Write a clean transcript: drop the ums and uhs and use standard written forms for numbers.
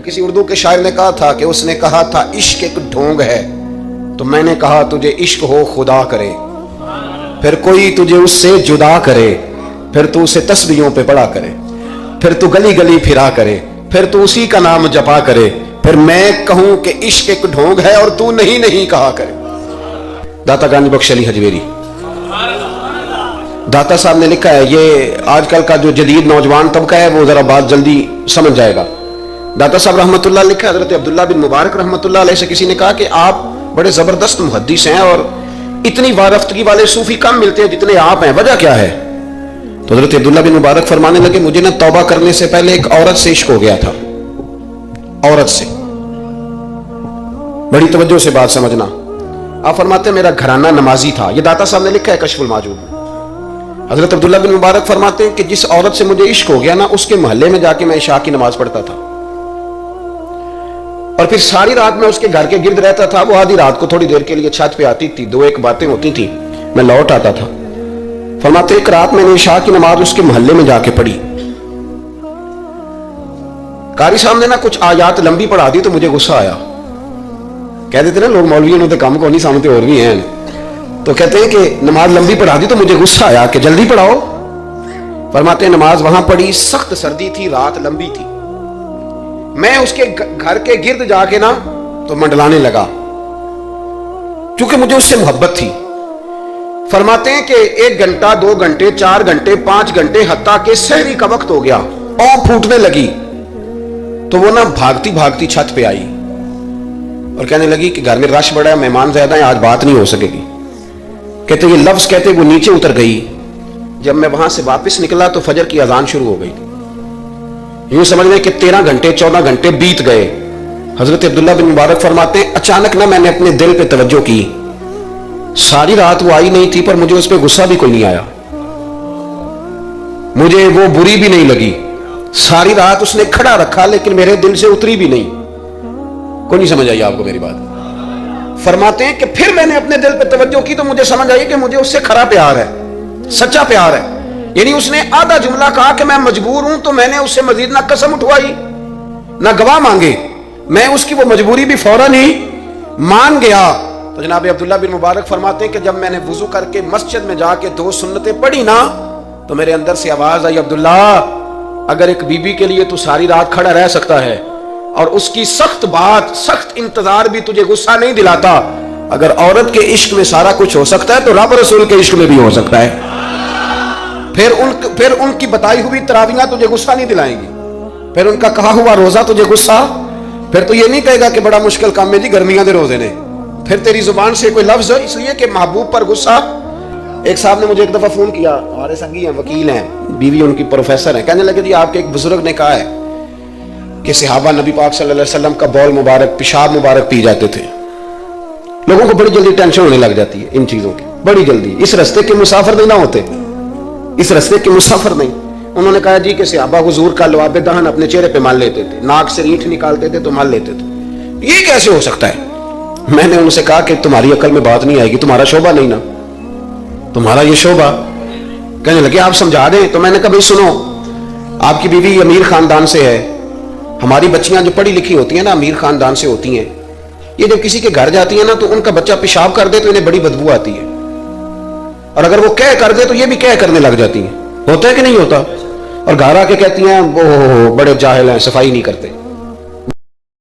کسی اردو کے شاعر نے کہا تھا کہ اس نے کہا تھا عشق ایک ڈھونگ ہے، تو میں نے کہا تجھے عشق ہو خدا کرے، پھر کوئی تجھے اس سے جدا کرے، پھر تو اسے تسبیحوں پہ پڑا کرے، پھر تو گلی گلی پھرا کرے، پھر تو اسی کا نام جپا کرے، پھر میں کہوں کہ عشق ایک ڈھونگ ہے اور تو نہیں نہیں کہا کرے۔ داتا گانجی بخش علی حجویری۔ داتا صاحب نے لکھا ہے، یہ آج کل کا جو جدید نوجوان طبقہ ہے وہ ذرا بات جلدی سمجھ جائے گا۔ داتا صاحب رحمۃ اللہ لکھا ہے، حضرت عبداللہ بن مبارک رحمۃ اللہ علیہ سے کسی نے کہا کہ آپ بڑے زبردست محدث ہیں اور اتنی وارفتگی والے صوفی کم ملتے ہیں جتنے آپ ہیں، وجہ کیا ہے؟ تو حضرت عبداللہ بن مبارک فرمانے لگے، مجھے نا توبہ کرنے سے پہلے ایک عورت سے عشق ہو گیا تھا، عورت سے۔ بڑی توجہ سے بات سمجھنا۔ آپ فرماتے ہیں میرا گھرانہ نمازی تھا، یہ داتا صاحب نے لکھا ہے کشف الماجوب۔ حضرت عبداللہ بن مبارک فرماتے ہیں کہ جس عورت سے مجھے عشق ہو گیا نا، اس کے محلے میں جا کے میں عشاء کی نماز پڑھتا تھا، اور پھر ساری رات میں اس کے گھر کے گرد رہتا تھا۔ وہ آدھی رات کو تھوڑی دیر کے لیے چھت پہ آتی تھی، دو ایک باتیں ہوتی تھیں، میں لوٹ آتا تھا۔ فرماتے ایک رات میں نے عشاء کی نماز اس کے محلے میں جا کے پڑھی، قاری صاحب نے نا کچھ آیات لمبی پڑھا دی تو مجھے غصہ آیا۔ کہہ دیتے نا لوگ مولویوں نے تو کام کو نہیں سامتے اور بھی ہیں، تو کہتے ہیں کہ نماز لمبی پڑھا دی تو مجھے غصہ آیا کہ جلدی پڑھاؤ۔ فرماتے ہیں نماز وہاں پڑھی، سخت سردی تھی، رات لمبی تھی، میں اس کے گھر کے گرد جا کے نا تو منڈلانے لگا کیونکہ مجھے اس سے محبت تھی۔ فرماتے ہیں کہ 1 گھنٹہ 2 گھنٹے 4 گھنٹے 5 گھنٹے حتیٰ کہ سحری کا وقت ہو گیا، اور پھوٹنے لگی، تو وہ نا بھاگتی بھاگتی چھت پہ آئی اور کہنے لگی کہ گھر میں رش بڑا ہے، مہمان زیادہ ہیں، آج بات نہیں ہو سکے گی۔ کہتے یہ لفظ کہتے وہ نیچے اتر گئی۔ جب میں وہاں سے واپس نکلا تو فجر کی اذان شروع ہو گئی۔ یوں سمجھ لیں کہ 13 گھنٹے 14 گھنٹے بیت گئے۔ حضرت عبداللہ بن مبارک فرماتے ہیں اچانک نہ میں نے اپنے دل پہ توجہ کی، ساری رات وہ آئی نہیں تھی پر مجھے اس پہ غصہ بھی کوئی نہیں آیا، مجھے وہ بری بھی نہیں لگی، ساری رات اس نے کھڑا رکھا لیکن میرے دل سے اتری بھی نہیں۔ کوئی نہیں سمجھ آئی آپ کو میری بات؟ فرماتے ہیں کہ پھر میں نے اپنے دل پہ توجہ کی تو مجھے سمجھ آئی کہ مجھے اس سے کھرا پیار ہے، سچا پیار ہے۔ یعنی اس نے آدھا جملہ کہا کہ میں مجبور ہوں، تو میں نے اس سے مزید نہ قسم اٹھوائی نہ گواہ مانگے، میں اس کی وہ مجبوری بھی فوراً ہی مان گیا۔ تو جناب عبداللہ بن مبارک فرماتے ہیں کہ جب میں نے وضو کر کے مسجد میں جا کے 2 سنتیں پڑھی نا تو میرے اندر سے آواز آئی، عبداللہ اگر ایک بی بی کے لیے تو ساری رات کھڑا رہ سکتا ہے اور اس کی سخت بات سخت انتظار بھی تجھے غصہ نہیں دلاتا، اگر عورت کے عشق میں سارا کچھ ہو سکتا ہے تو رب رسول کے عشق میں بھی ہو سکتا ہے۔ پھر ان کی بتائی ہوئی تراویحاں تجھے غصہ نہیں دلائیں گی، پھر ان کا کہا ہوا روزہ تجھے غصہ، پھر تو یہ نہیں کہے گا کہ بڑا مشکل کام ہے جی گرمیاں دے روزے نے، پھر تیری زبان سے کوئی لفظ اس لیے کہ محبوب پر غصہ۔ ایک صاحب نے مجھے ایک دفعہ فون کیا، ہمارے سنگی ہیں، وکیل ہیں، بیوی ان کی پروفیسر ہیں، کہنے لگے جی آپ کے ایک بزرگ نے کہا ہے کہ صحابہ نبی پاک صلی اللہ علیہ وسلم کا بول مبارک پیشاب مبارک پی جاتے تھے۔ لوگوں کو بڑی جلدی ٹینشن ہونے لگ جاتی ہے ان چیزوں کی، بڑی جلدی، اس رستے کے مسافر نہیں نہ ہوتے، اس رستے کے مسافر نہیں۔ انہوں نے کہا جی کہ صحابہ حضور کا لعاب دہن اپنے چہرے پہ مال لیتے تھے، ناک سے اینٹ نکالتے تھے تو مال لیتے تھے، یہ کیسے ہو سکتا ہے؟ میں نے ان سے کہا کہ تمہاری عقل میں بات نہیں آئے گی، تمہارا شعبہ نہیں نا، تمہارا یہ شعبہ۔ کہنے لگے آپ سمجھا دیں، تو میں نے کہا بھائی سنو، آپ کی بیوی امیر خاندان سے ہے، ہماری بچیاں جو پڑھی لکھی ہوتی ہیں نا امیر خاندان سے ہوتی ہیں، یہ جب کسی کے گھر جاتی ہیں نا تو ان کا بچہ پیشاب کر دے تو انہیں بڑی بدبو آتی ہے، اور اگر وہ کہہ کر دے تو یہ بھی کہہ کرنے لگ جاتی ہیں، ہوتا ہے کہ نہیں ہوتا؟ اور گھر آ کے کہتی ہیں وہ بڑے جاہل ہیں، صفائی نہیں کرتے۔